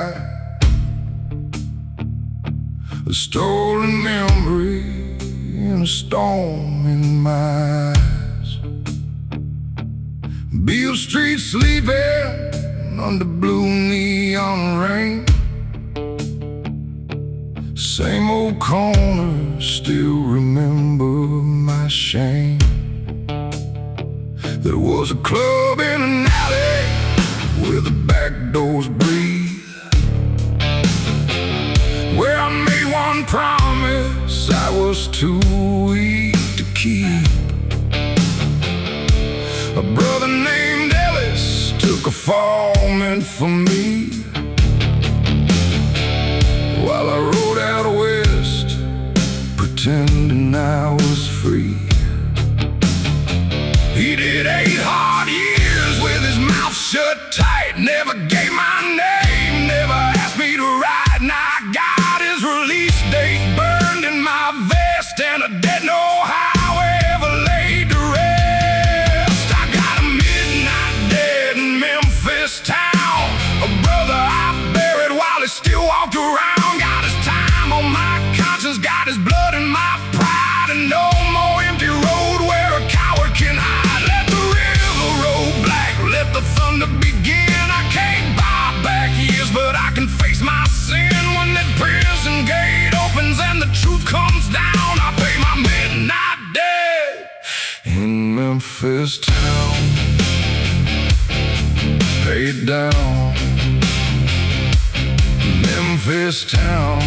sky, a stolen memory and a storm in my eyes. Beale Street sleeping under blue neon rain. Same old corner, still remember my shame. There was a club in an alley where the back doors breathe, where I made one promise I was too weak to keep. A brother named Ellis took a fall meant for me, while I rode out west pretending I was free. He did 8 hard years with his mouth shut tight, never gave my name, never asked me to ride. Now I got his release date burned in my vest, and a dead no highway ever laid to rest. I got a midnight dead in Memphis town, a brother I buried while he still walked around. Got his time on my conscience, got his blood in my pride, and no more empty road where a coward can hide. The thunder begin. I can't buy back years, but I can face my sin. When that prison gate opens and the truth comes down, I pay my midnight debt in Memphis town. Pay it down, Memphis town.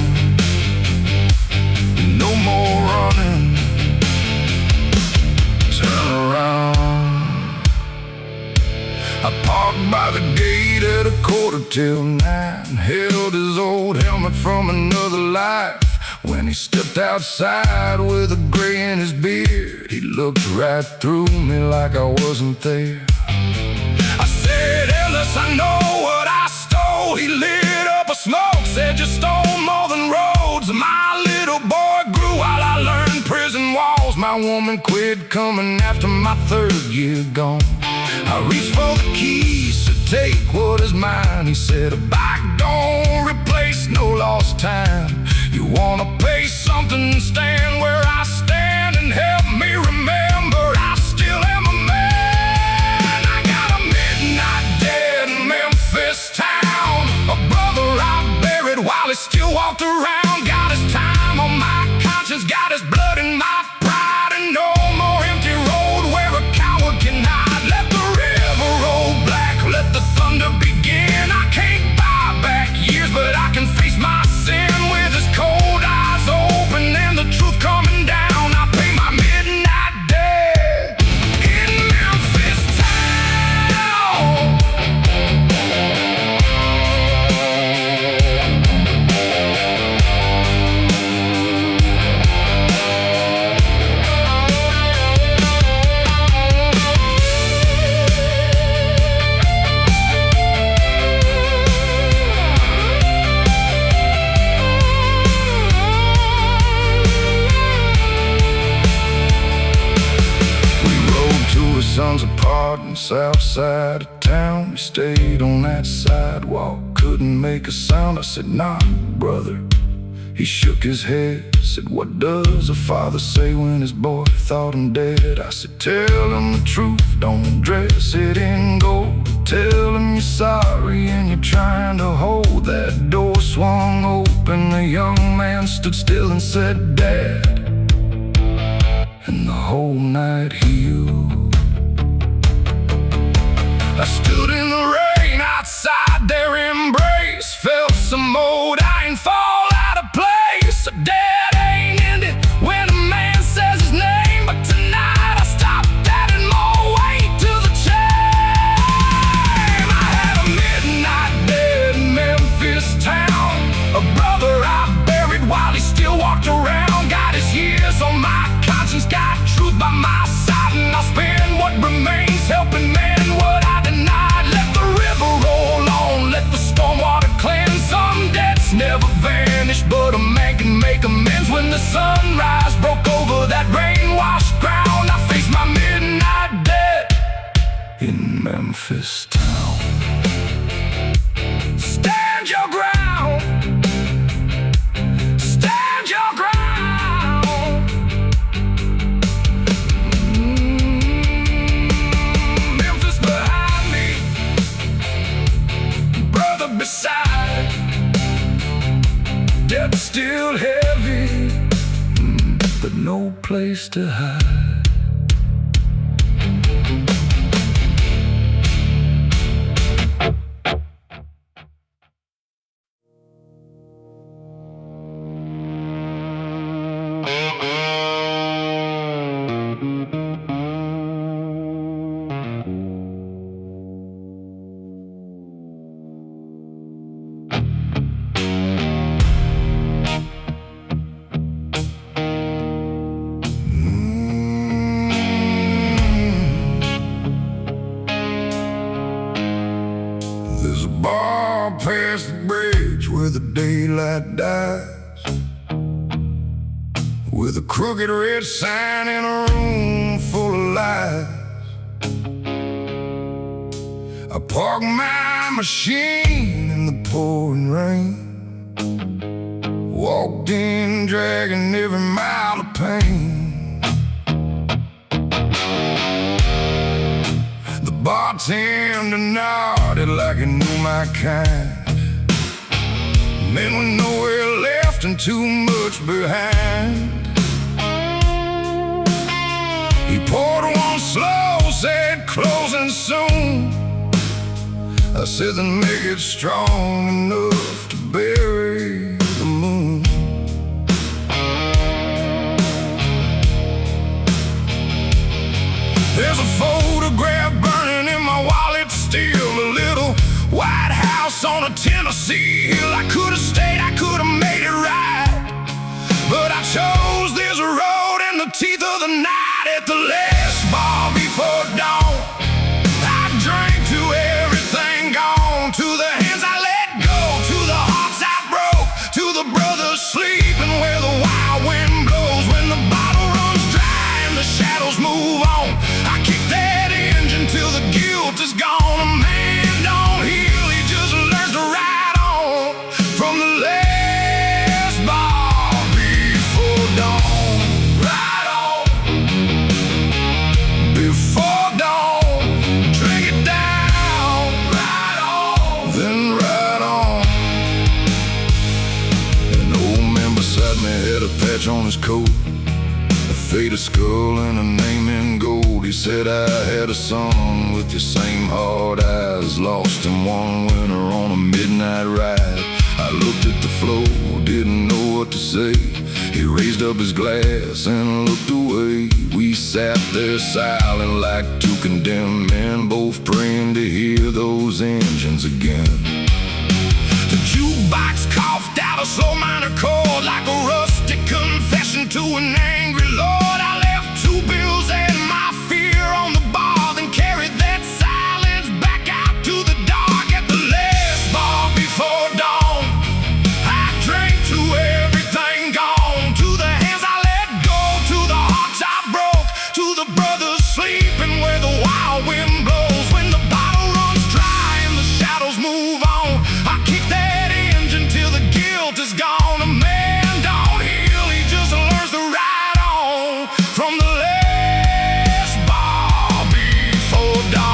No more running, turn around. I parked by the gate at 9:15, held his old helmet from another life. When he stepped outside with a gray in his beard, he looked right through me like I wasn't there. I said, Ellis, I know what I stole. He lit up a smoke, said you stole more than roads. My little boy grew while I learned prison walls. My woman quit coming after my 3rd year gone. I reached for the keys to take what is mine. He said, a bike don't replace no lost time. You wanna pay something, stand where I stand, and help me remember I still am a man. I got a midnight dead in Memphis town, a brother I buried while he still walked around. Got his time on my conscience, got his blood in my pride, and no more empty road where a coward can hide. Let the thunder begin. I can't buy back years, but I can face my sin with his cold eyes open and the truth coming down. I pay my midnight debt in Memphis town. Sons apart on the south side of town. We stayed on that sidewalk, couldn't make a sound. I said, nah, brother. He shook his head, said, what does a father say when his boy thought him dead? I said, tell him the truth, don't dress it in gold. Tell him you're sorry and you're trying to hold. That door swung open, a young man stood still and said, Dad. And the whole night healed. I stood in the rain outside their embrace, felt some old iron fall out of place. A dead ain't ended when a man says his name, but tonight I stopped adding more weight to the chain. I had a midnight dead in Memphis town, a brother I buried while he still walked around. Got his years on my conscience, got truth by my side, and I'll spend what remains helping men what I denied. Let the river roll on, let the stormwater cleanse. Some debts never vanish, but a man can make amends. When the sunrise broke over that rain-washed ground, I faced my midnight debt in Memphis town. Stand your ground. debt's still heavy, but no place to hide. There's a bar past the bridge where the daylight dies, with a crooked red sign in a room full of lies. I park my machine in the pouring rain, walked in dragging every mile of pain. The bartender nodded like he knew my kind. Men with nowhere left and too much behind. He poured one slow, said closing soon. I said then make it strong enough to bury the moon. There's a photograph burning in my wallet still, a little white house on a Tennessee hill. I could have stayed, I could have made it right, but I chose this road in the teeth of the night. At the last bar before dawn, I drank to everything gone, to the hands I let go, to the hearts I broke, to the brothers sleeping where the wild wind blows. When the bottle runs dry and the shadows move on, I kick that engine till the guilt is gone. A man don't heal, he just learns to ride on. From the last bar before dawn, ride on. Before dawn, drink it down, ride on, then ride on. An old man beside me had a patch on his coat, a faded skull and a name in gold. He said I had a son with your same hard eyes, lost in one winter on a midnight ride. I looked at the floor, didn't know what to say. He raised up his glass and looked away. We sat there silent like two condemned men, both praying to hear those engines again. The jukebox coughed out a slow minor chord, like a rustic confession to an angry lord. I left 2 bills and my fear on the bar, then carried that silence back out to the dark. At the last bar before dawn, I drank to everything gone, to the hands I let go, to the hearts I broke, to the brothers sleeping where the wild wind blows. When the bottle runs dry and the shadows move on, I kick that engine till the guilt is gone. A man don't heal, he just learns to ride on. From the last bar before dawn.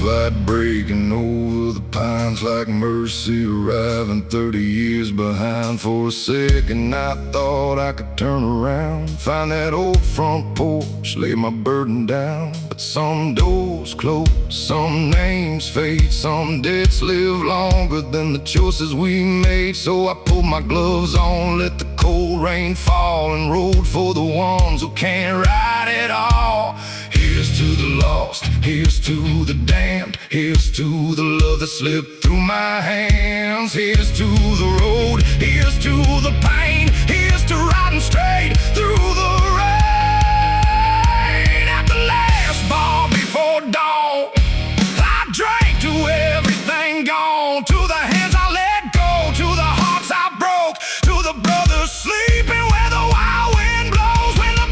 Light breaking over the pines like mercy, arriving 30 years behind. For a second I thought I could turn around, find that old front porch, lay my burden down. But some doors close, some names fade, some debts live longer than the choices we made. So I pulled my gloves on, let the cold rain fall, and rode for the ones who can't ride it all. Here's to the lost, here's to the damned, here's to the love that slipped through my hands. Here's to the road, here's to the pain, here's to riding straight through the rain. At the last bar before dawn, I drank to everything gone, to the hands I let go, to the hearts I broke, to the brothers sleeping where the wild wind blows. When the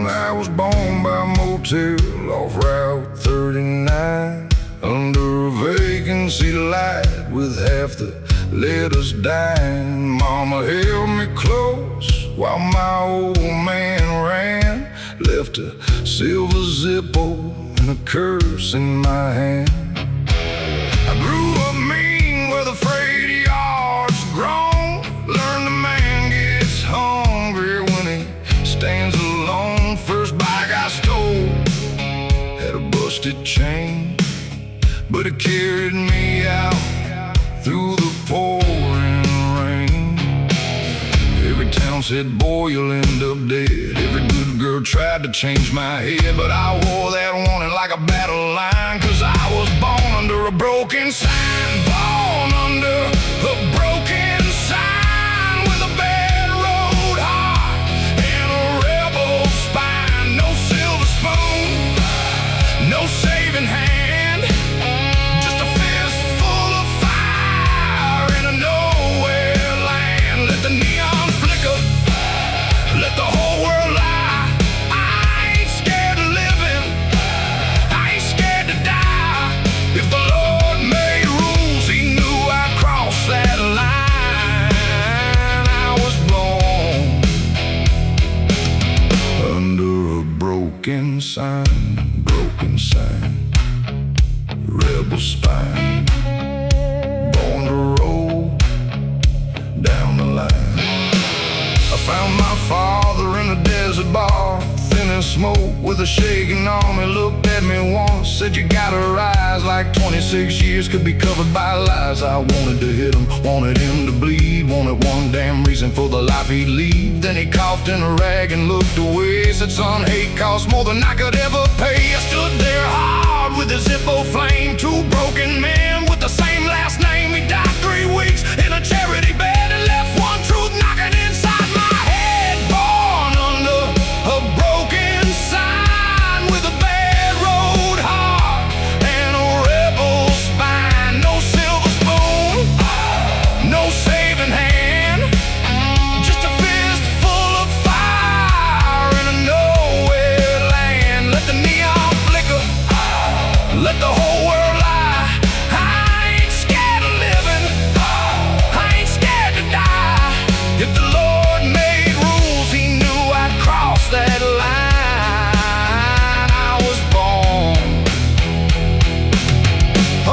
I was born by a motel off Route 39, under a vacancy light with half the letters dying. Mama held me close while my old man ran, left a silver Zippo and a curse in my hand. I grew up mean with a freight yard's grown. Learned a man gets hungry when he stands alone. First bike I stole had a busted chain, but it carried me out through the pouring rain. Every town said, boy, you'll end up dead. Every good girl tried to change my head, but I wore that warning like a battle line, 'cause I was born under a broken sign. Born under a broken sign, with a bad road heart and a rebel spine. No silver spoon, no saving hand, just a fist full of fire in a nowhere land. Let the neon flicker, let the whole world lie. I ain't scared of living, I ain't scared to die. If the Lord made rules, he knew I'd cross that line. I was born under a broken sign, rebel spine, born to roll down the line. I found my father in a desert bar, thin as smoke with a shaking arm. He looked at me once, said, you gotta rise, like 26 years could be covered by lies. I wanted to hit him, wanted him to bleed, wanted one damn reason for the life he'd lead. Then he coughed in a rag and looked away, said, son, hate costs more than I could ever pay. I stood there hard with a Zippo flame, two broken men with the same last name. He died 3 weeks in a charity bed and left one truth knocking inside my head. Born under a broken sign, with a bad road heart and a rebel spine. No silver spoon, no saving hand, just a fist full of fire in a nowhere land. Let the neon flicker, let the whole world lie. I ain't scared of living, I ain't scared to die. If the Lord made rules, he knew I'd cross that line. I was born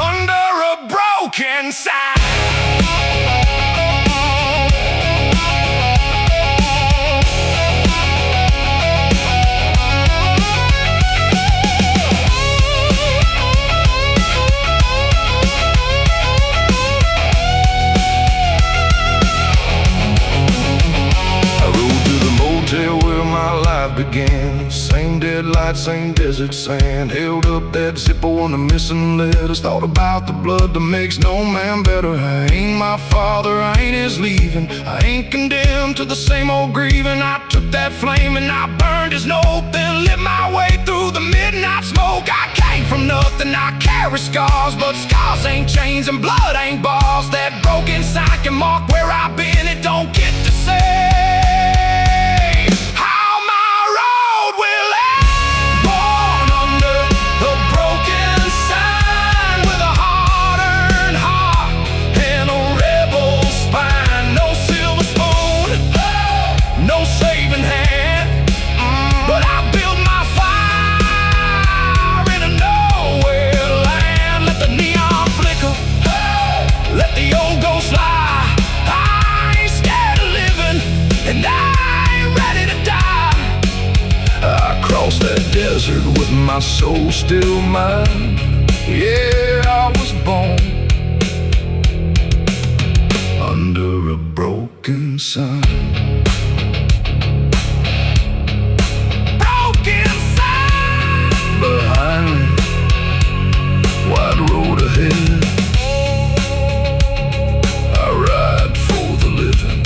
under a broken sign. Where my life began, same dead light, same desert sand. Held up that Zippo on the missing letters, thought about the blood that makes no man better. I ain't my father, I ain't his leaving, I ain't condemned to the same old grieving. I took that flame and I burned his note, then lit my way through the midnight smoke. I came from nothing, I carry scars, but scars ain't chains and blood ain't bars. That broken sign can mark where I've been, it don't get to say that desert with my soul still mine. Yeah, I was born under a broken sign. Broken sign behind me, wide road ahead. I ride for the living.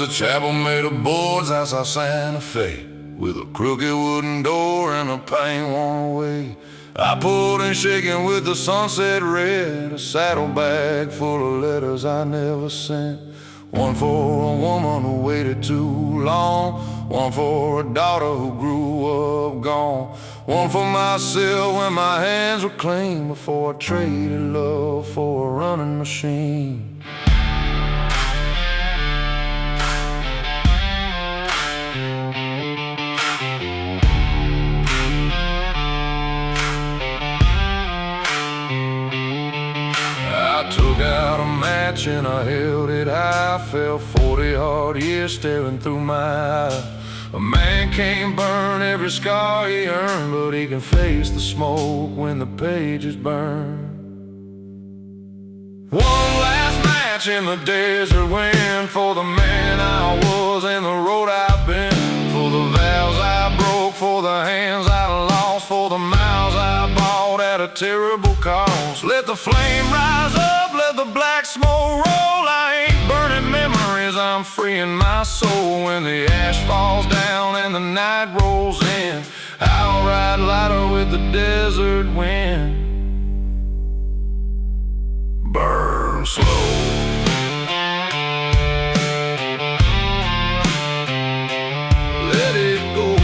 There's a chapel made of boards outside Santa Fe, with a crooked wooden door and a paint worn away. I pulled and shaking with the sunset red, a saddlebag full of letters I never sent. One for a woman who waited too long, one for a daughter who grew up gone, one for myself when my hands were clean, before I traded love for a running machine. I took out a match and I held it high. I felt 40 hard years staring through my eyes. A man can't burn every scar he earned, but he can face the smoke when the pages burn. One last match in the desert wind, for the man I was and the road I've been, for the vows I broke, for the hands I lost, for the miles I bought at a terrible cost. Let the flame rise up, let the black smoke roll. I ain't burning memories, I'm freeing my soul. When the ash falls down and the night rolls in, I'll ride lighter with the desert wind. Burn slow. Let it go.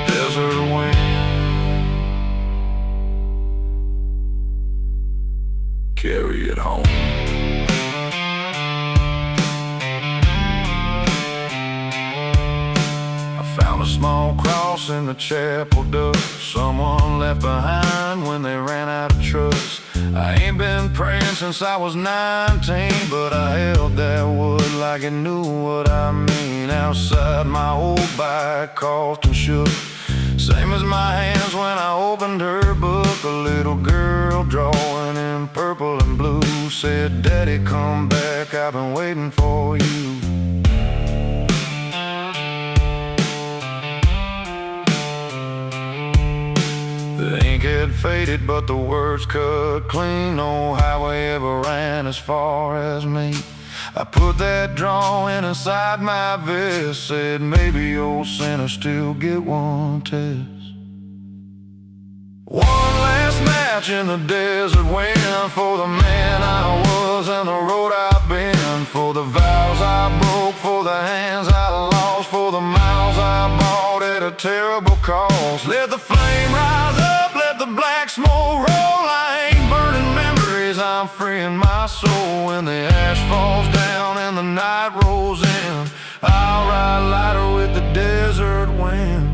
Desert wind, carry it home. Found a small cross in the chapel dust, someone left behind when they ran out of trust. I ain't been praying since I was 19, but I held that wood like it knew what I mean. Outside my old bike coughed and shook, same as my hands when I opened her book. A little girl drawing in purple and blue said, "Daddy, come back, I've been waiting for you." The ink had faded, but the words cut clean. No highway ever ran as far as me. I put that drawing inside my vest, said maybe old sinners still get one test. One last match in the desert wind, for the man I was and the road I've been, for the vows I broke, for the hands I lost, for the miles I bought at a terrible cost. Let the flame rise up, let the black smoke roll. I ain't burning memories, I'm freeing my soul. When the ash falls down and the night rolls in, I'll ride lighter with the desert wind.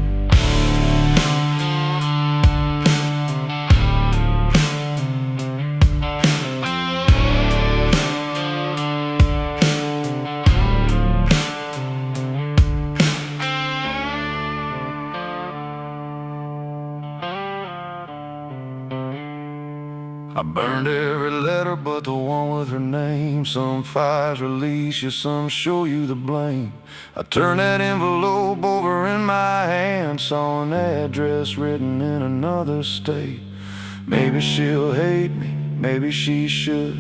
I burned every letter but the one with her name. Some fires release you, some show you the blame. I turned that envelope over in my hand, saw an address written in another state. Maybe she'll hate me, maybe she should.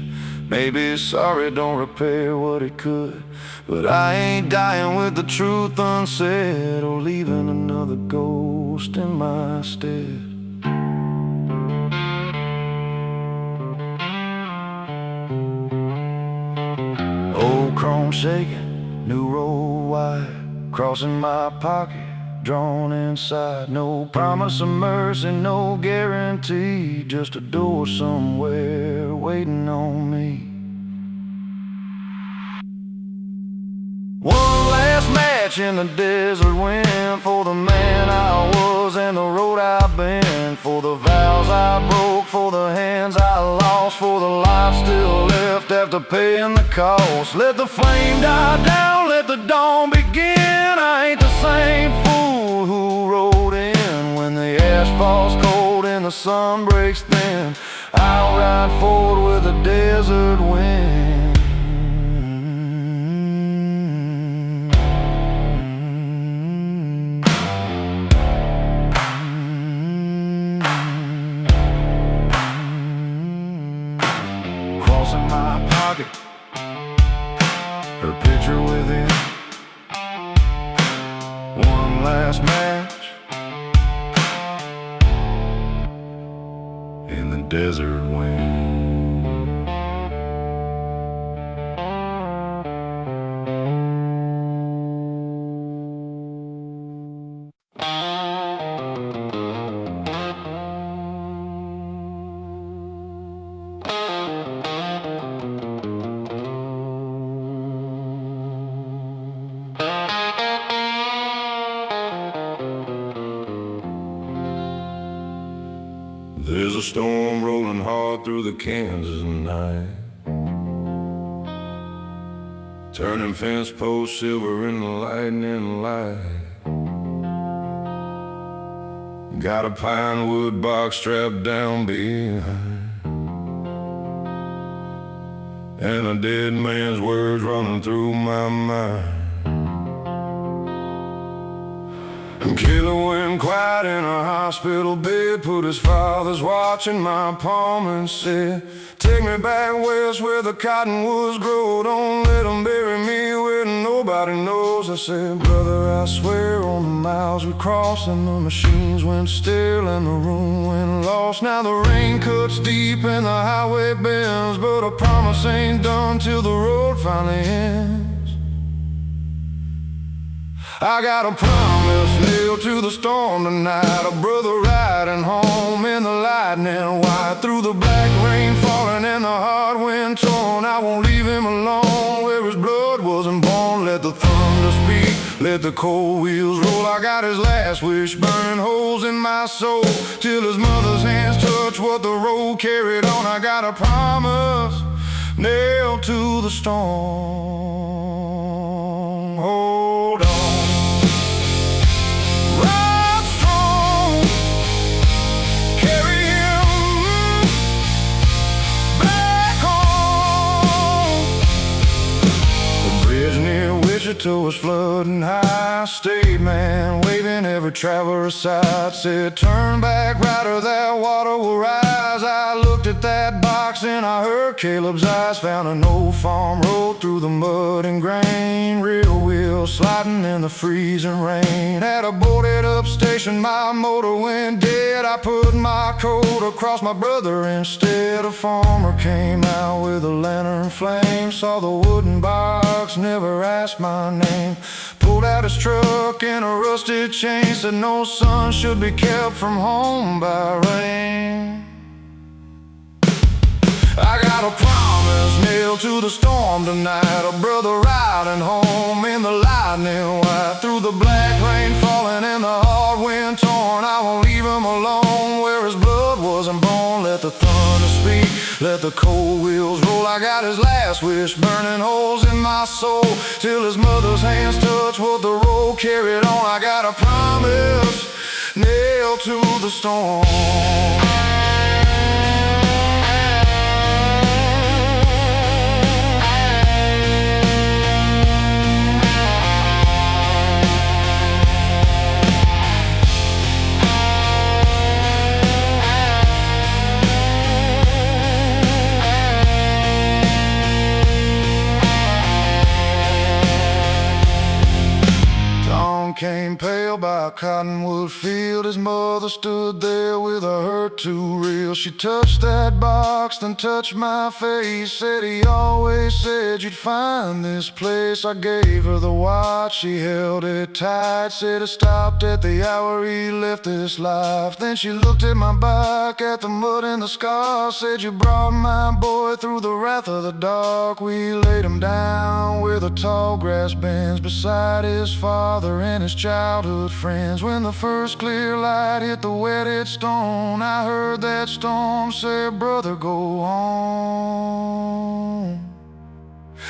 Maybe sorry don't repair what it could. But I ain't dying with the truth unsaid, or leaving another ghost in my stead. Old chrome shaking, new road wide, crossing my pocket, drawn inside. No promise of mercy, no guarantee, just a door somewhere waiting on me. One last match in the desert wind, for the man I was and the road I've been, for the vows I broke, for the hands I lost, for the life still left after paying the cost. Let the flame die down, let the dawn begin. I ain't the same fool who rode in when the ash falls cold and the sun breaks thin. I'll ride forward with the desert wind. last match in the desert wind. There's a storm rolling hard through the Kansas night, turning fence posts silver in the lightning light. Got a pine wood box strapped down behind, and a dead man's words running through my mind. Killer went quiet in a hospital bed, put his father's watch in my palm and said, take me back west where the cottonwoods grow. Don't let them bury me where nobody knows. I said, brother, I swear on the miles we crossed, and the machines went still and the room went lost. Now the rain cuts deep and the highway bends, but a promise ain't done till the road finally ends. I got a promise nailed to the storm tonight, a brother riding home in the lightning white, through the black rain falling and the hard wind torn. I won't leave him alone where his blood wasn't born. Let the thunder speak, let the cold wheels roll. I got his last wish burning holes in my soul, till his mother's hands touch what the road carried on. I got a promise nailed to the storm. Hold on, Wichita was flooding high. State man waving every traveler aside, said turn back right or that water will rise. I looked at that box and I heard Caleb's eyes. Found an old farm road through the mud and grain, real wheels sliding in the freezing rain. At a boarded up station my motor went dead. I put my coat across my brother instead. A farmer came out with a lantern flame, saw the wooden box, never asked my name. Pulled out his truck and a rusted chain, said no son should be kept from home by rain. I got a promise nailed to the storm tonight, a brother riding home in the lightning white, through the black rain falling and the hard wind torn. I won't leave him alone where his blood wasn't born. Let the thunder speak, let the cold wheels roll. I got his last wish burning holes in my soul, till his mother's hands touch what the road carried on. I got a promise nailed to the storm. Came pale by a cottonwood field. His mother stood there with a hurt too real. She touched that box, then touched my face, said he always said you'd find this place. I gave her the watch, she held it tight, said it stopped at the hour he left this life. Then she looked at my back, at the mud and the scars, said you brought my boy through the wrath of the dark. We laid him down where the tall grass bends, beside his father and his childhood friends. When the first clear light hit the wetted stone, I heard that storm say, brother, go home.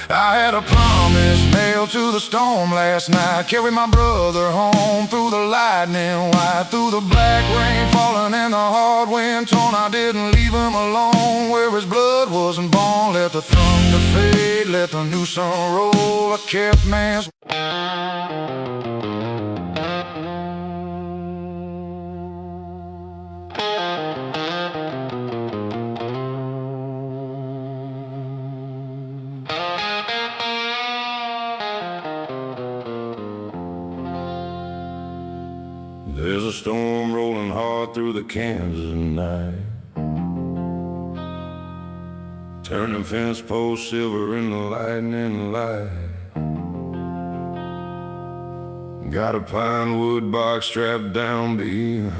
I had a promise nailed to the storm last night, carry my brother home through the lightning white, through the black rain falling and the hard wind torn. I didn't leave him alone where his blood wasn't born. Let the thunder fade, let the new sun roll. I kept man's There's a storm rolling hard through the Kansas night, turning fence posts silver in the lightning light. Got a pine wood box strapped down behind,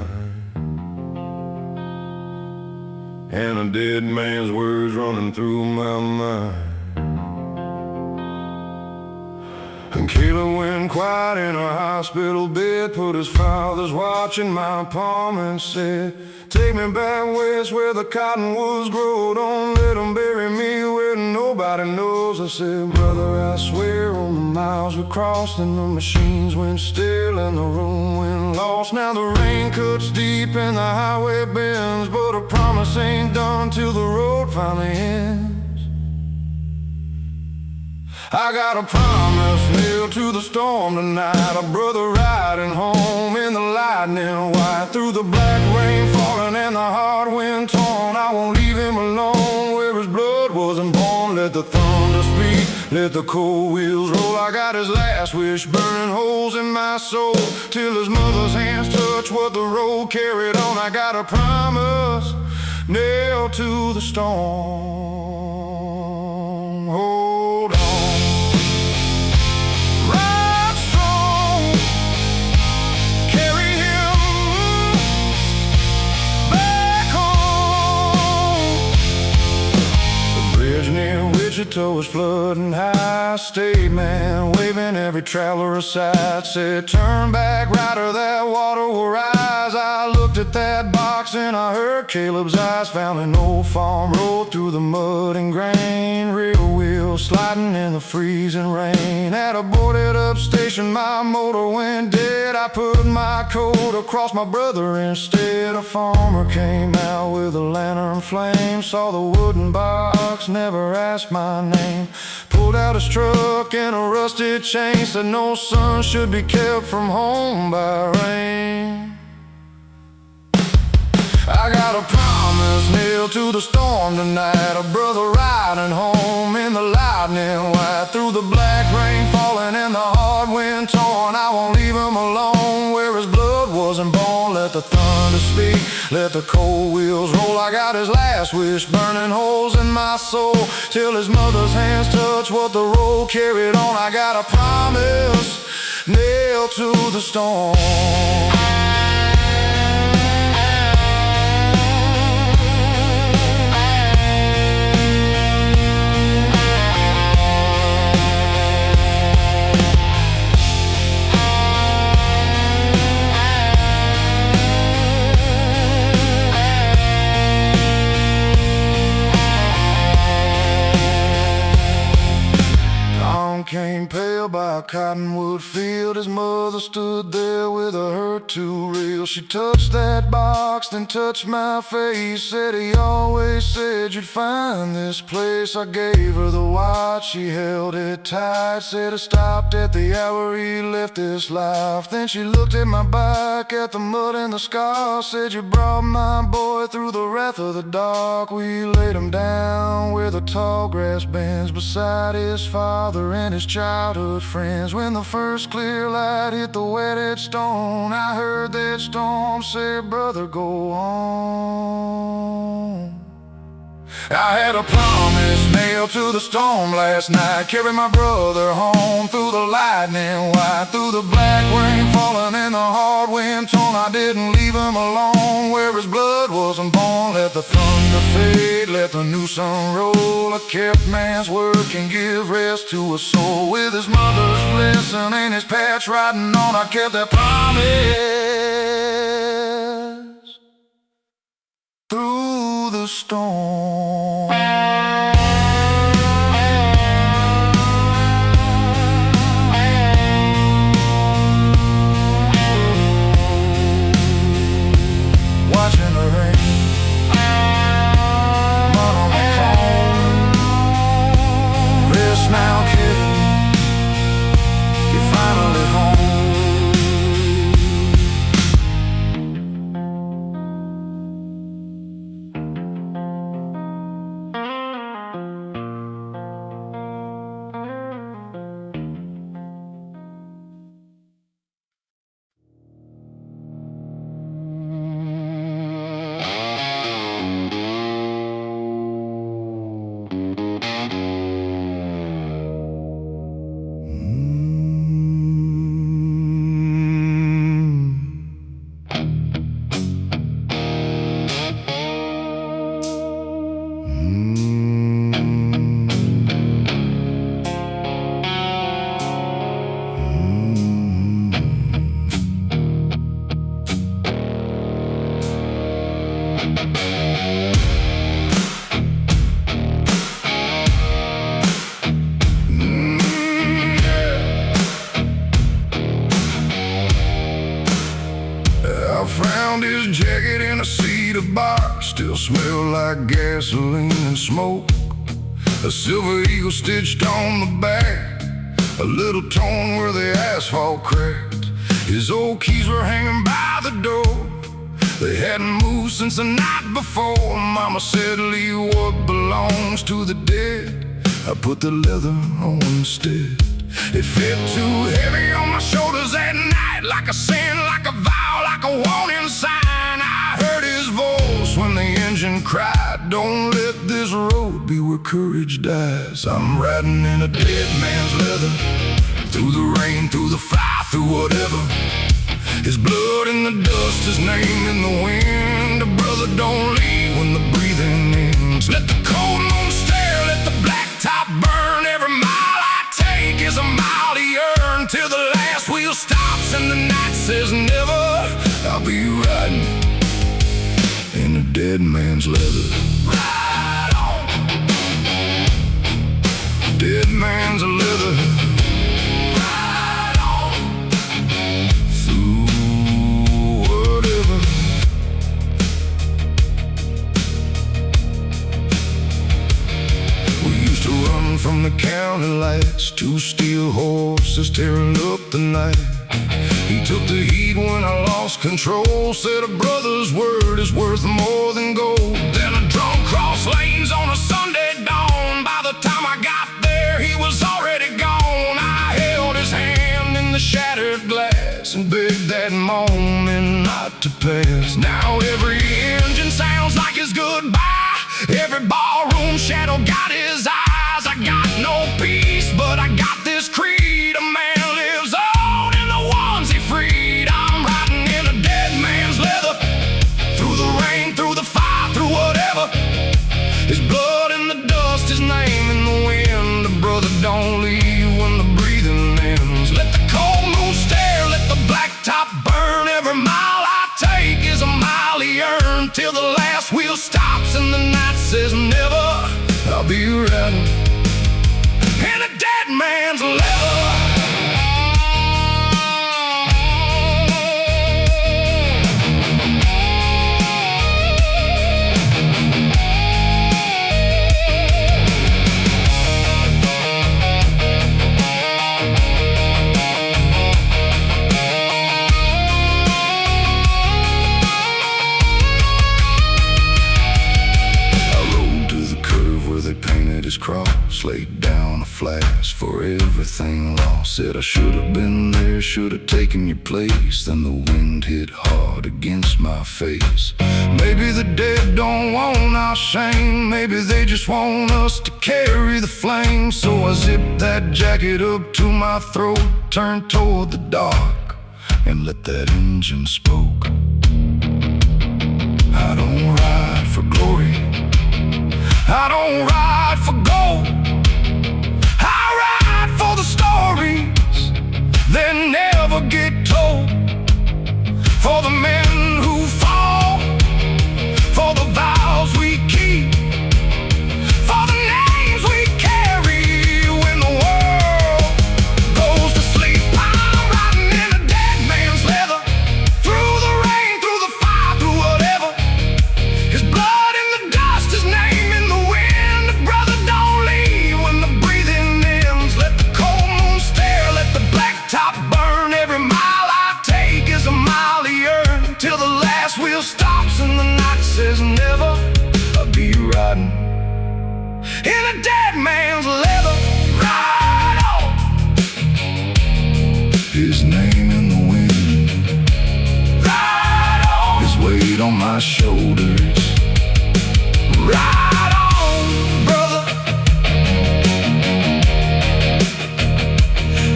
and a dead man's words running through my mind. And Caleb went quiet in a hospital bed, put his father's watch in my palm and said, "Take me back west where the cottonwoods grow. Don't let them bury me where nobody knows." I said, "Brother, I swear on the miles we crossed, and the machines went still and the room went lost. Now the rain cuts deep and the highway bends, but a promise ain't done till the road finally ends. I got a promise nailed to the storm tonight, a brother riding home in the lightning white. Through the black rain falling and the hard wind torn, I won't leave him alone where his blood wasn't born. Let the thunder speak, let the cold wheels roll. I got his last wish burning holes in my soul, till his mother's hands touch what the road carried on. I got a promise nailed to the storm. Hold on. Wichita was flooding high, state man waving every traveler aside, said, "Turn back, rider, that water will rise." I looked at that box and I heard Caleb's eyes. Found an old farm road through the mud and grain, rear wheels sliding in the freezing rain. At a boarded up station my motor went dead. I put my coat across my brother instead. A farmer came out with a lantern flame, saw the wooden box, never asked my name. Pulled out his truck and a rusted chain, said no son should be kept from home by rain. I got a promise nailed to the storm tonight, a brother riding home in the lightning white. Through the black rain falling and the hard wind torn, I won't leave him alone where his blood wasn't born. Let the thunder speak, let the cold wheels roll. I got his last wish burning holes in my soul, till his mother's hands touch what the road carried on. I got a promise nailed to the storm. Came pale by a cottonwood field. His mother stood there with her hurt too real. She touched that box, then touched my face, said he always said you'd find this place. I gave her the watch, she held it tight, said I stopped at the hour he left this life. Then she looked at my back, at the mud and the scars, said you brought my boy through the wrath of the dark. We laid him down where the tall grass bends, beside his father and his childhood friends. When the first clear light hit the wetted stone, I heard that storm say, "Brother, go on." I had a promise nailed to the storm last night, carried my brother home through the lightning white. Through the black rain falling and the hard wind torn, I didn't leave him alone where his blood wasn't born. Let the thunder fade, let the new sun roll. A kept man's word can give rest to a soul. With his mother's blessing and his patch riding on, I kept that promise through the storm. Watching the rain run on my phone. Rest now, kid, you're finally home. found his jacket in a cedar bar, still smelled like gasoline and smoke. A silver eagle stitched on the back, a little torn where the asphalt cracked. His old keys were hanging by the door. They hadn't moved since the night before. Mama said, leave what belongs to the dead. I put the leather on instead. It fit too heavy on my shoulders at night, like a sin, like a vow, like a warning sign. I heard his voice when the engine cried, don't let this road be where courage dies. I'm riding in a dead man's leather, through the rain, through the fire, through whatever. His blood in the dust, his name in the wind. A brother don't leave when the breathing ends. Let the cold moon stare, let the blacktop burn. Every mile I take is a mile to yearn, till the last wheel stops and the night says never. I'll be riding in a dead man's leather. Ride on, dead man's leather. From the county lights, two steel horses tearing up the night. He took the heat when I lost control, said a brother's word is worth more than gold. Then a drunk crossed lanes on a Sunday dawn. By the time I got there, he was already gone. I held his hand in the shattered glass and begged that moment not to pass. Now every engine sounds like his goodbye. Every ballroom shadow got his eyes. I got no peace, but I got this creed. A man lives on in the ones he freed. I'm riding in a dead man's leather, through the rain, through the fire, through whatever. His blood in the dust, his name in the wind. A brother don't leave when the breathing ends. Let the cold moon stare, let the blacktop burn. Every mile I take is a mile he earned, till the last wheel stops and the night says never. I'll be riding in a dead man's leather. His cross, laid down a flash for everything lost. Said I should have been there, should have taken your place. Then the wind hit hard against my face. Maybe the dead don't want our shame, maybe they just want us to carry the flame. So I zipped that jacket up to my throat, turned toward the dark, and let that engine spoke. I don't ride for glory, I don't ride for gold, I ride for the stories that never get told. For the men who fall, for the vows we keep, for the names we carry when the world goes to sleep. I'm riding in a dead man's leather, through the rain, through the fire, through whatever. His blood in the dust, his name in the wind. A brother don't leave when the breathing ends. Let the cold moon stare, let the blacktop burn. Every mile I take is a mile he earned, till the last wheel stops and the night says never. I'll be riding in a dead man's leather. Ride on, his name in the wind. Ride on, his weight on my shoulders. Ride on, brother.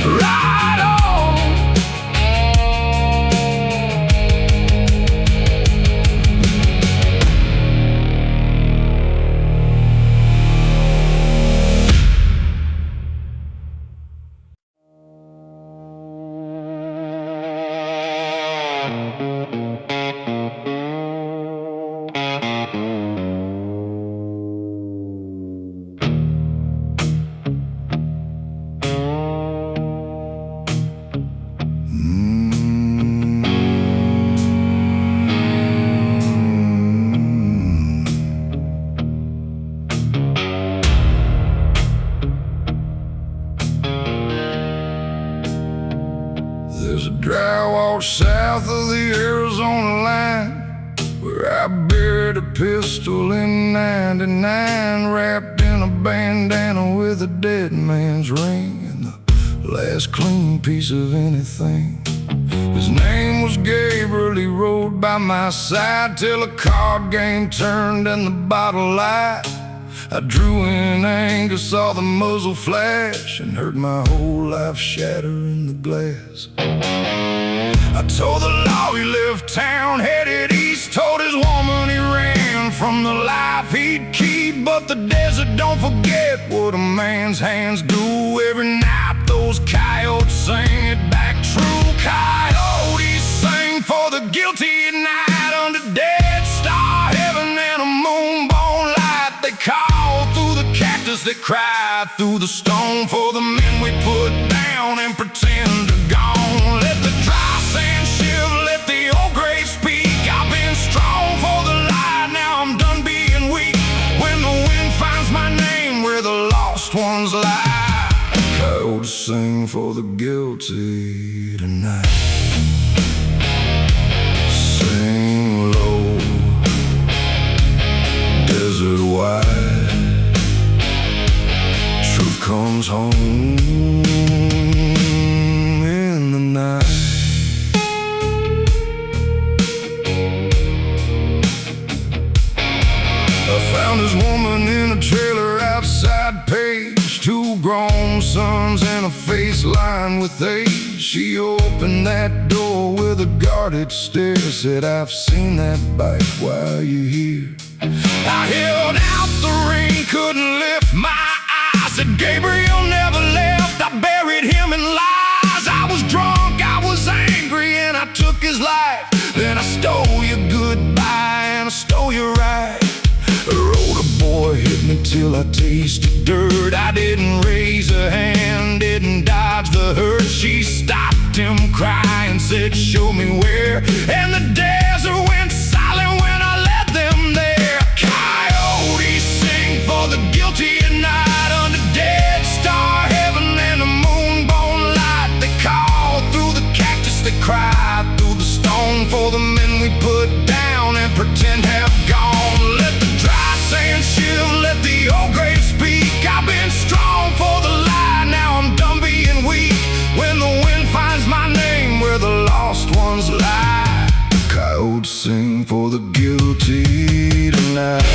Ride on. There's a dry wash south of the Arizona line where I buried a pistol in '99, wrapped in a bandana with a dead man's ring and the last clean piece of anything. His name was Gabriel, he rode by my side till a card game turned and the bottle light. I drew in anger, saw the muzzle flash, and heard my whole life shatter in the glass. I told the law he left town, headed east, told his woman he ran from the life he'd keep. But the desert don't forget what a man's hands do. Every night those coyotes sing it back true. Coyotes sing for the guilty at night under Dead Star heaven and a moonbone light. They call through the cactus, they cry through the stone for the men we put down and pretend are gone. Let the dry sand shiver, let the old grave speak. I've been strong for the light, now I'm done being weak. When the wind finds my name where the lost ones lie, coyotes sing for the guilty tonight. Sing low, desert wide, truth comes home in the night. I found this woman in a trailer outside Page, two grown sons and a face lined with age. She opened that door with a guarded stare, said, "I've seen that bite while you're here." I held out the ring, couldn't lift my eyes. Said, "Gabriel never left, I buried him in lies." I was drunk, I was angry, and I took his life. Then I stole your goodbye and I stole your right. A older boy hit me till I tasted dirt. I didn't raise a hand, didn't dodge the hurt. She stopped him crying, said, "Show me where." And the desert went silent when I led them there. Coyotes sing for the guilty at night under Dead Star heaven and a moonbone light. They call through the cactus, they cry through the stone for the men we put down and pretend have gone. Let the dry sand shiver, let the old grave speak. I've been strong for the light, now I'm done being weak. When the wind finds my name where the lost ones lie, coyotes sing for the guilty tonight.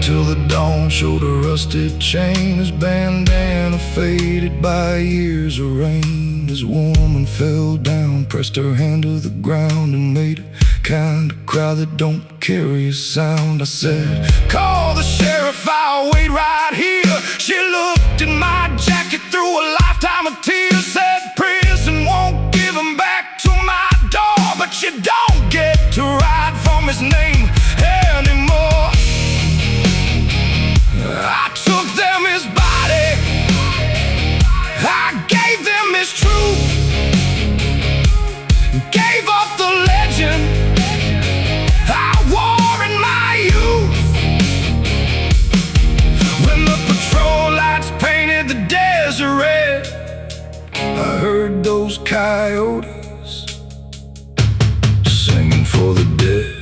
Till the dawn showed a rusted chain, his bandana faded by years of rain. His woman fell down, pressed her hand to the ground, and made a kind of cry that don't carry a sound. I said, "Call the sheriff, I'll wait right here." She looked in my jacket through a lifetime of tears, said, "Prison won't give him back to my door, but you don't get to ride from his name anymore." I took them his body, I gave them his truth, gave up the legend I wore in my youth. When the patrol lights painted the desert red, I heard those coyotes singing for the dead.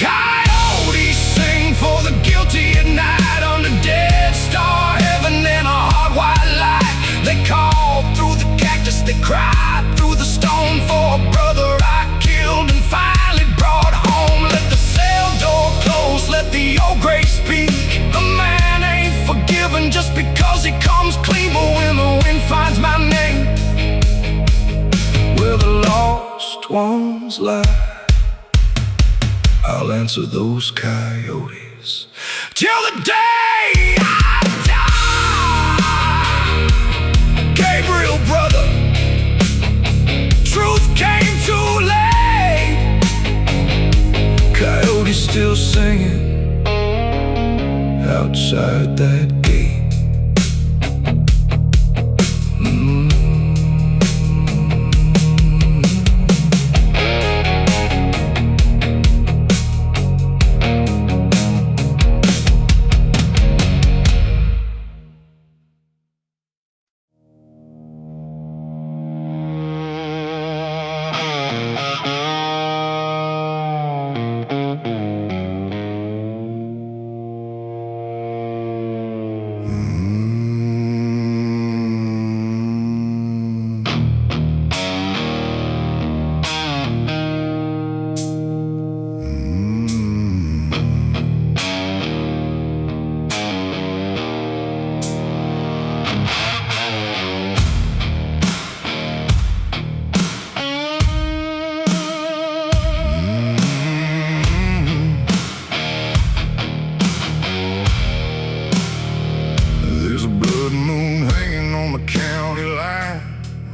Coyotes sing for the guilty at night under Dead Star heaven and a hard white light. They call through the cactus, they cry through the stone for a brother I killed and finally brought home. Let the cell door close, let the old grave speak. A man ain't forgiven just because he comes clean, but when the wind finds my name where the lost ones lie, I'll answer those coyotes till the day I die. Gabriel, brother, truth came baby still singing outside that gate.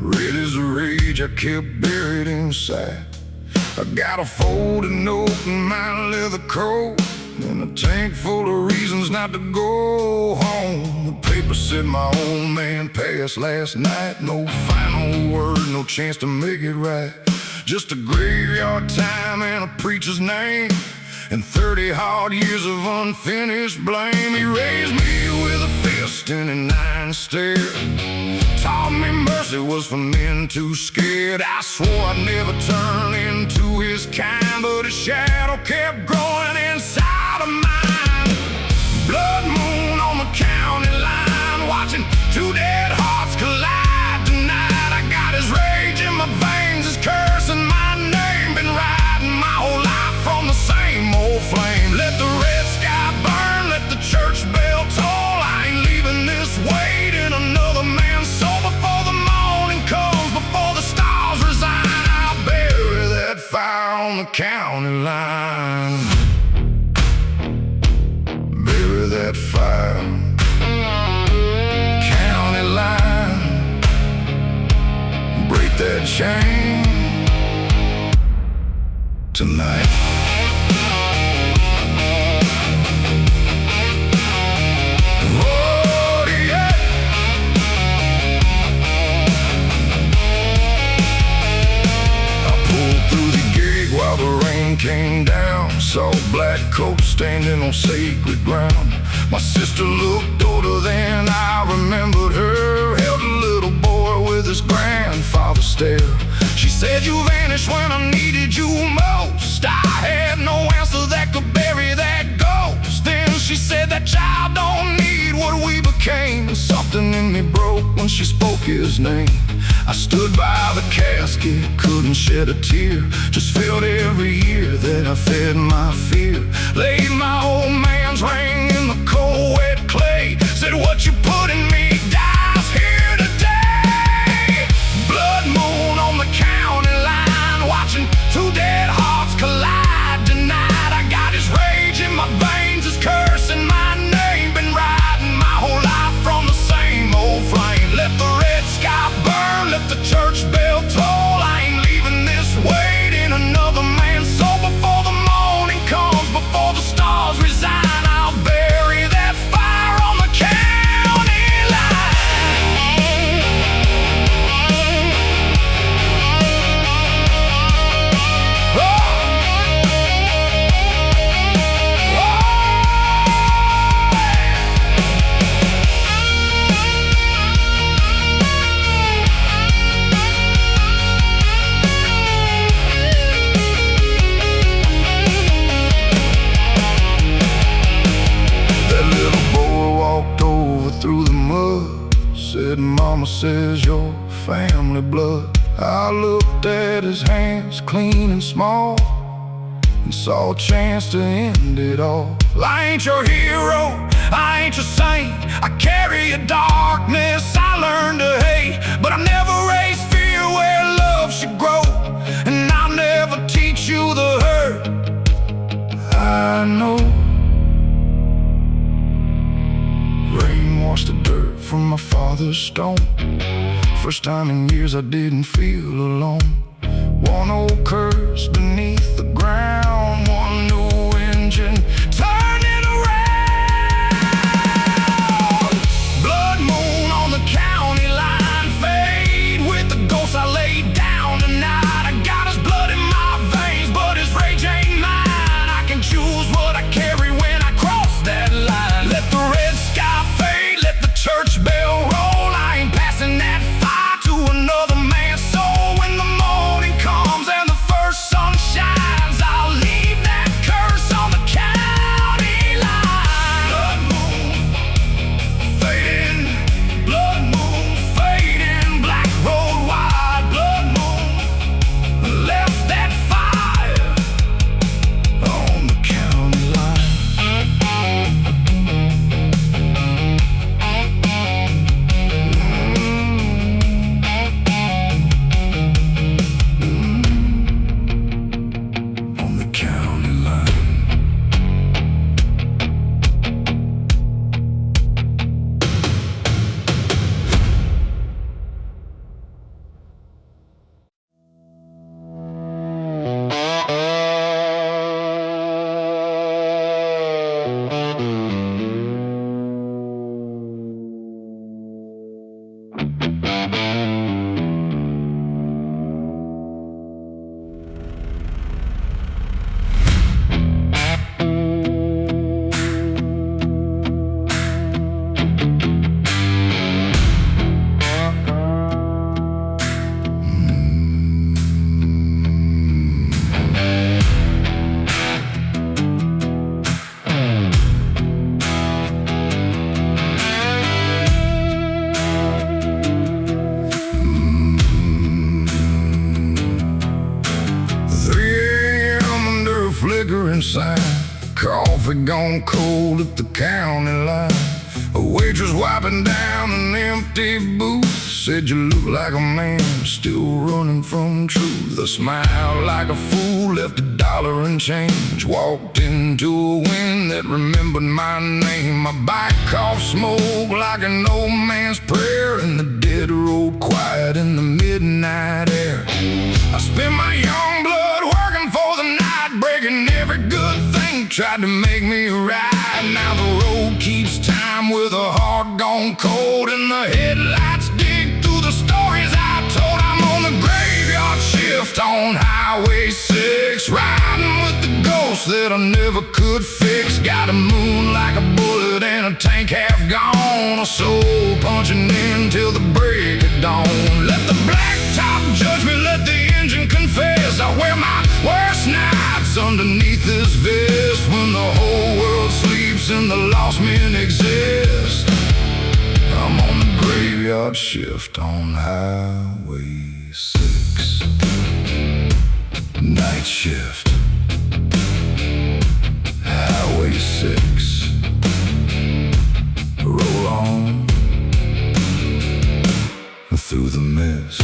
Red as a rage I kept buried inside. I got a folded note in my leather coat and a tank full of reasons not to go home. The paper said my old man passed last night. No final word, no chance to make it right. Just a graveyard time and a preacher's name, and 30 hard years of unfinished blame. He raised me with a fist and an iron stare, taught me mercy was for men too scared. I swore I'd never turn into his kind, but his shadow kept growing inside of mine. Blood moon on the county line, watching two dead hearts collide tonight. I got his rage in my veins, his curse in my name. Been riding my whole life from the same old flame. Let the red sky burn, let the church bell toll. I ain't leaving this weight in another man's soul. Before the morning comes, before the stars resign, I'll bury that fire on the county line. Bury that fire, county line. Break that chain tonight. Came down, saw black coats standing on sacred ground. My sister looked older than I remembered her, held a little boy with his grandfather stare. She said, you vanished when I needed you most. I had no answer that could bury that ghost. Then she said, that child don't need what we became. And something in me broke when she spoke his name. I stood by the casket, couldn't shed a tear, just felt every year that I fed my fear. Laid my old man's ring in the cold wet clay, said what you put in me dies here today. Blood moon on the county line, watching two dead hearts collide tonight. I got his rage in my veins, his curse in my name. Been riding my whole life from the same old flame. Let the red sky burn, let the church bell toll. I ain't leaving this weight in another man's soul. Before the morning comes, before the stars resign, I'll bury that fire on the county line. Through the mud, said mama says your family blood. I looked at his hands, clean and small, and saw a chance to end it all. I ain't your hero, I ain't your saint. I carry a darkness I learned to hate, but I never raised fear where love should grow, and I'll never teach you the hurt I know. Rain washed the dirt from my father's stone. First time in years I didn't feel alone. One old curse beneath the ground, one new wind flickering sign. Coffee gone cold at the county line. A waitress wiping down an empty booth said you look like a man still running from truth. I smiled like a fool, left $1 and change. Walked into a wind that remembered my name. My bike coughed smoke like an old man's prayer in the dead road quiet in the midnight air. I spent my young blood working for the night, breaking every good thing tried to make me right. Now the road keeps time with a heart gone cold, and the headlights dig through the stories I told. I'm on the graveyard shift on Highway 6, riding with the ghosts that I never could fix. Got a moon like a bullet and a tank half gone, a soul punching in till the break of dawn. Let the blacktop judge me, let the engine confess. I wear my worst nights underneath this vest, when the whole world sleeps and the lost men exist. I'm on the graveyard shift on Highway 6. Night shift, Highway 6. Roll on through the mist.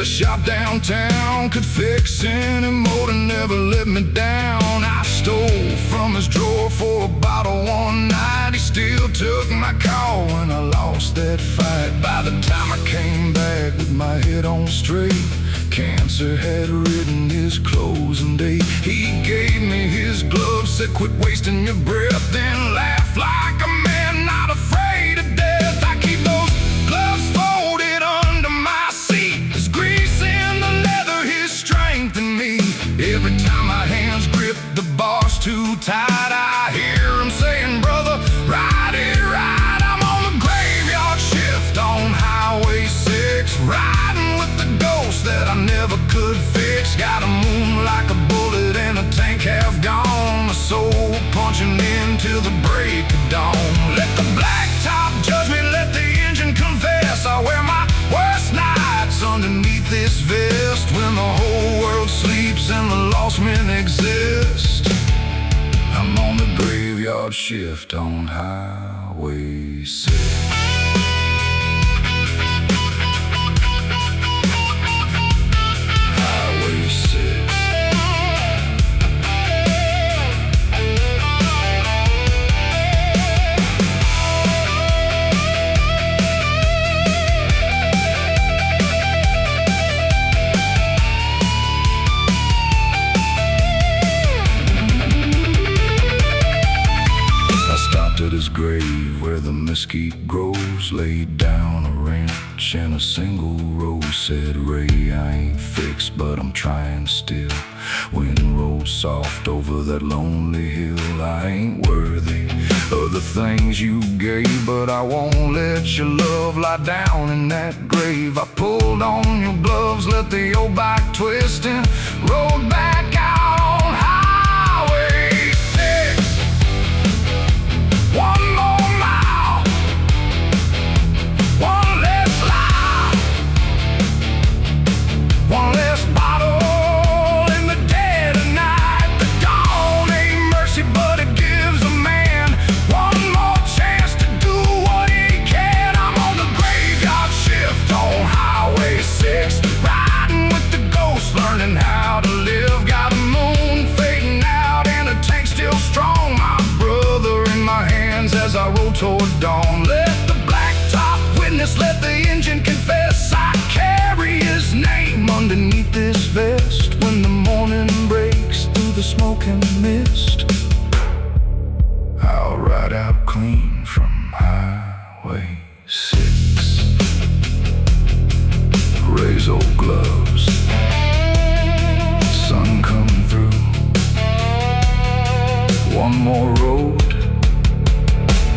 Shop downtown, could fix any motor, never let me down. I stole from his drawer for a bottle one night. He still took my call when I lost that fight. By the time I came back with my head on straight, cancer had written his closing date. He gave me his gloves, said quit wasting your breath, then laughed like a man not afraid of death. I keep those gloves folded under my seat. His grease in the leather, his strength in me. Every time my hands grip the bars too tight, I hear him saying, brother, ride it right. I'm on the graveyard shift on Highway 6, riding with the ghost that I never could fix. Got a moon like a bullet and a tank half gone, a soul punching in till the break of dawn. Let the blacktop judge me, let the engine confess. I wear my worst nights underneath this vest, when the whole world sleeps and the lost men exist. I'm on the graveyard shift on Highway 6. Highway 6. At his grave where the mesquite grows, laid down a wrench and a single rose. Said, Ray, I ain't fixed, but I'm trying still. Wind rolled soft over that lonely hill. I ain't worthy of the things you gave, but I won't let your love lie down in that grave. I pulled on your gloves, let the old bike twist, and rode back out on Highway 6. One more mile, one less lie, one less bottle in the dead of night. The dawn ain't mercy, but it gives a man one more chance to do what he can. I'm on the graveyard shift on Highway 6, riding with the ghosts, learning how to live. Got a moon fading out and a tank still strong. My brother in my hands as I roll toward dawn. Let the blacktop witness, let the engine confess. I carry his name underneath this vest, when the morning breaks through the smoke and mist. I'll ride out clean from Highway 6. Ray's old gloves, sun coming through. One more road,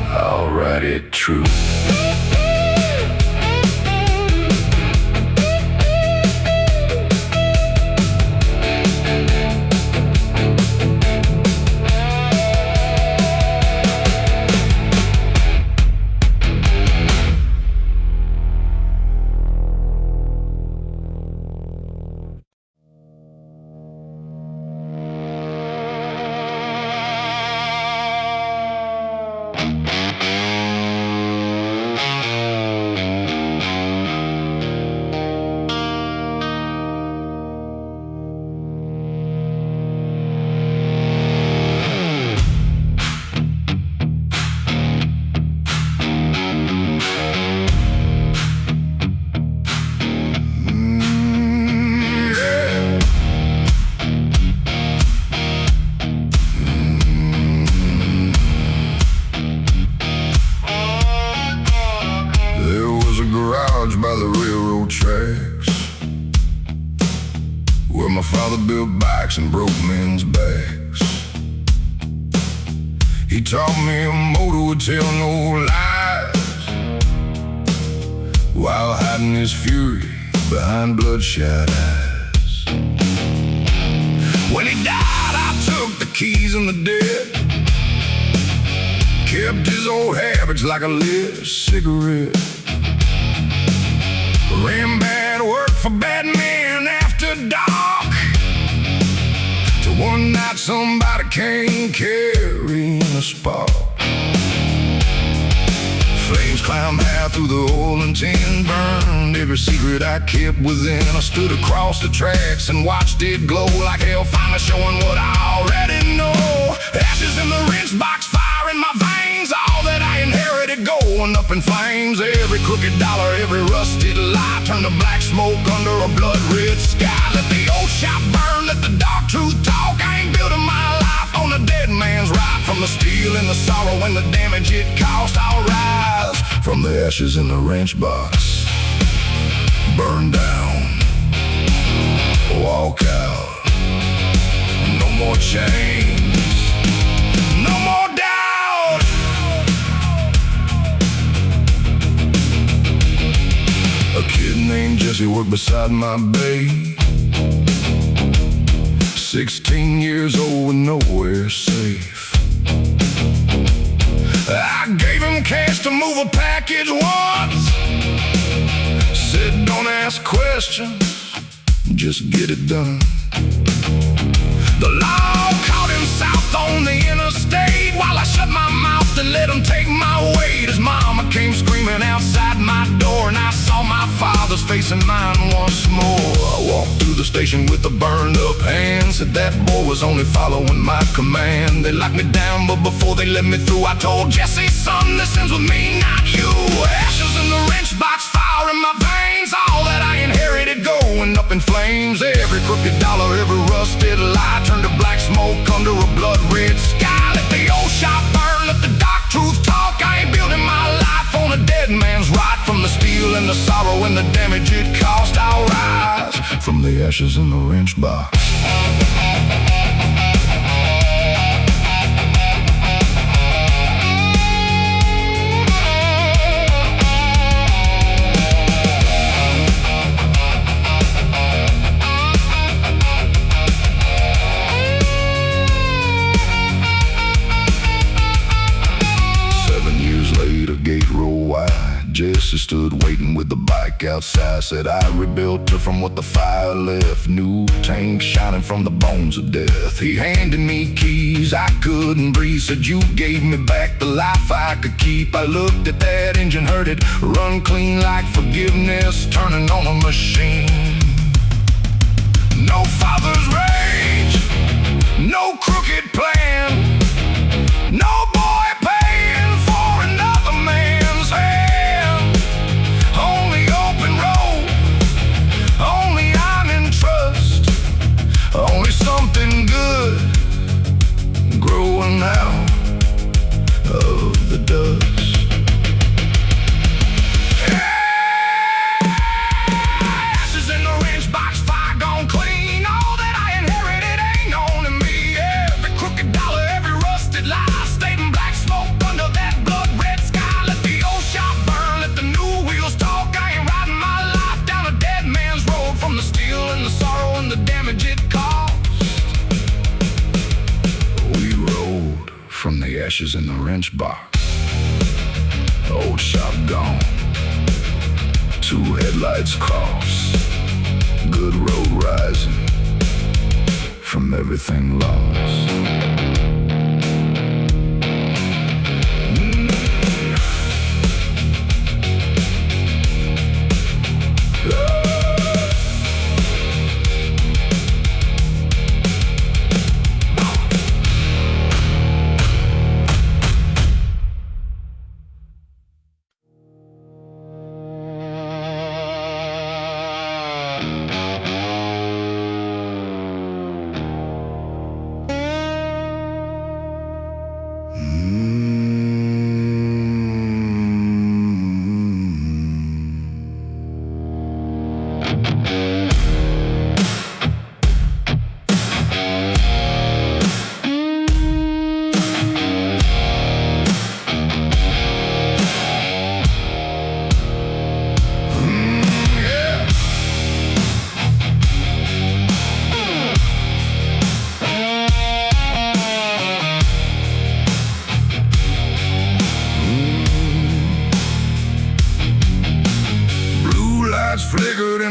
I'll ride it true. father built bikes and broke men's backs. He taught me a motor would tell no lies, while hiding his fury behind bloodshot eyes. When he died, I took the keys and the dead, kept his old habits like a lit cigarette. Ran bad work for bad men after dark, till one night somebody came carrying a spark. Flames climbed high through the oil and tin, burned every secret I kept within. I stood across the tracks and watched it glow like hell, finally showing what I already know. Ashes in the wrench box, fire in my veins, all that I inherited going up in flames. Every crooked dollar, every rusted lie turned to black smoke under a blood-red sky. Let the old shop burn, let the dark truth talk. I ain't building my life on a dead man's right. From the steel and the sorrow and the damage it caused, I'll rise from the ashes in the wrench box. Burn down, walk out. No more chains, no more doubt. A kid named Jesse worked beside my bay, 16 years old and nowhere safe. I gave him cash to move a package once, said don't ask questions, just get it done. The law caught him south on the interstate, while I shut my mouth and let him take my weight. His mama came screaming outside my door, and I saw my father's face and mine once more. I walked through the station with a burned up hand, said that boy was only following my command. They locked me down, but before they let me through, I told Jesse, son, this ends with me, not you. Ashes in the wrench box, fire in my veins, all that I inherited going up in flames. Every crooked dollar, every rusted lie turned to black smoke under a blood-red sky. Let the old shop burn, let the dark truth talk. I ain't building my life on a dead man's right. From the steel and the sorrow and the damage it caused, I'll rise from the ashes in the wrench box. Jesse stood waiting with the bike outside, said I rebuilt her from what the fire left. New tank shining from the bones of death. He handed me keys, I couldn't breathe, said you gave me back the life I could keep. I looked at that engine, heard it run clean like forgiveness turning on a machine. No father's rage, no crooked plan, no boy paying for another man's hand. Only something good growing out of the dust. Ashes in the wrench box, fire gone clean. All that I inherited ain't known to me. Every crooked dollar, every rusted lie stayed in black smoke under that blood-red sky. Let the old shop burn, let the new wheels talk. I ain't riding my life down a dead man's road. From the steel and the sorrow and the damage it caused, from the ashes in the wrench box. Old shop gone, two headlights cross, good road rising from everything lost.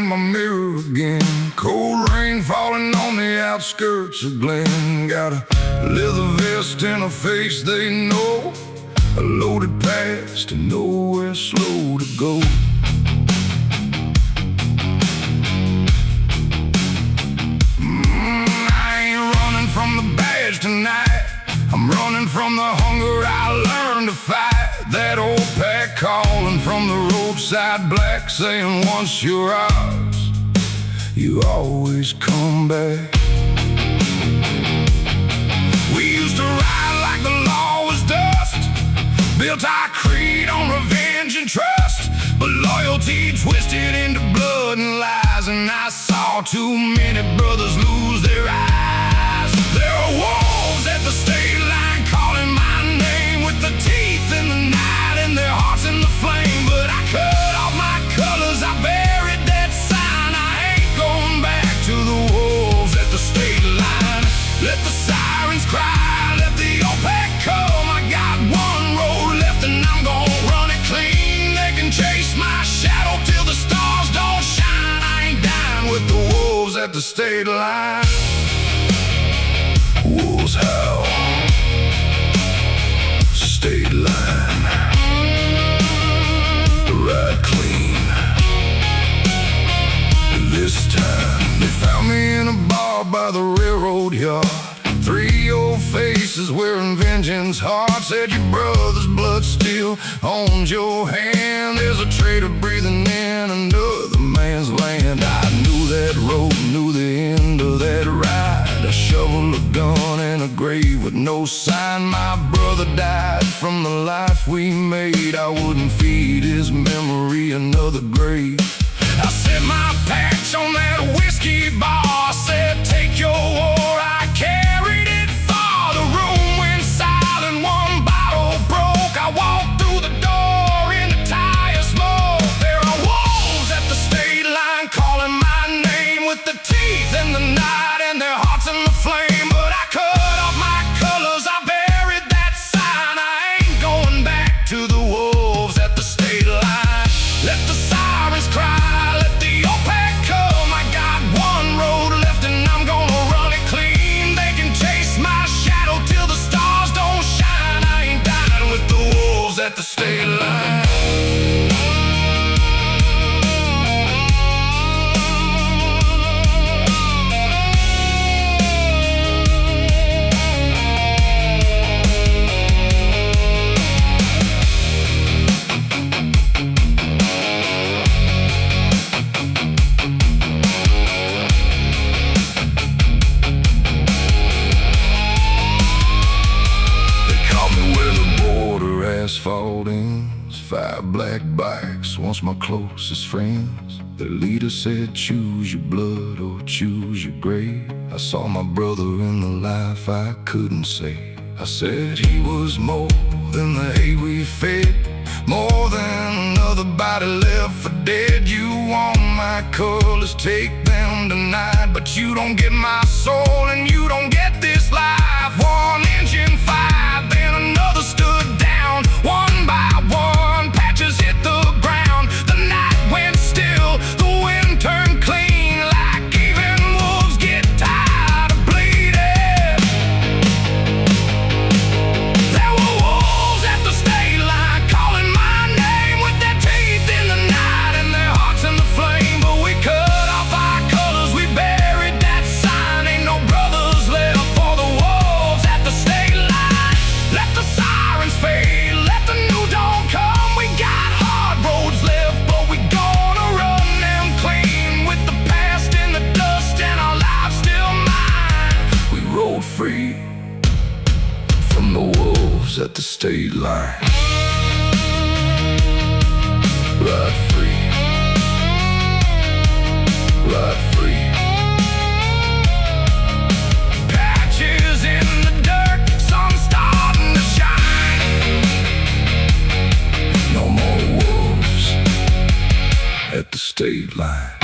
my mirror again. Cold rain falling on the outskirts of Glen. Got a leather vest and a face they know, a loaded past and nowhere slow to go. I ain't running from the badge tonight. I'm running from the hunger I learned to fight. That old pack calling from the roadside black, saying once you're ours, you always come back. We used to ride like the law was dust, built our creed on revenge and trust, but loyalty twisted into blood and lies, and I saw too many brothers lose their eyes. There are wolves at the state line calling my name, with the teeth in the night and their hearts in the flame. But I cut off my colors, I buried that sign. I ain't going back to the wolves at the state line. Let the sirens cry, let the OPEC come. I got one road left and I'm gonna run it clean. They can chase my shadow till the stars don't shine. I ain't dying with the wolves at the state line. Wolves howl, state line, ride clean. This time they found me in a bar by the railroad yard. 3 old faces wearing vengeance hard, said your brother's blood still owns your hand. There's a traitor breathing in another man's land. I knew that road, knew the end of that ride. A shovel, a gun, and a grave with no sign. My brother died from the life we made. I wouldn't feed his memory another grave. I set my patch on that whiskey bar, said take your war. I carried it far. The room went silent, one bottle broke. I walked through the door in the tire smoke. There are wolves at the state line calling my name, with the teeth in the night and their hearts in the flame. But I cut off my colors, I buried that sign. I ain't going back to the wolves at the state line. Let the sirens cry, let the OPEC come. I got one road left and I'm gonna run it clean. They can chase my shadow till the stars don't shine. I ain't dying with the wolves at the state line. Asphalt ends, 5 black bikes, once my closest friends. The leader said choose your blood or choose your grave. I saw my brother in the life I couldn't save. I said he was more than the hay we fed, more than another body left for dead. You want my colors, take them tonight, but you don't get my soul and you don't get this life. One engine fired, then another stood down. One by one, patches hit the ground. The night went still, the wind turned clean, like even wolves get tired of bleeding. There were wolves at the state line calling my name, with their teeth in the night and their hearts in the flame. But we cut off our colors, we buried that sign. Ain't no brothers left for the wolves at the state line. Let the sirens fade, let the new dawn come. We got hard roads left, but we gonna run them clean, with the past in the dust and our lives still mine. We rode free from the wolves at the state line. Ride free, ride free. Patches in the dirt, sun starting to shine. No more wolves at the state line.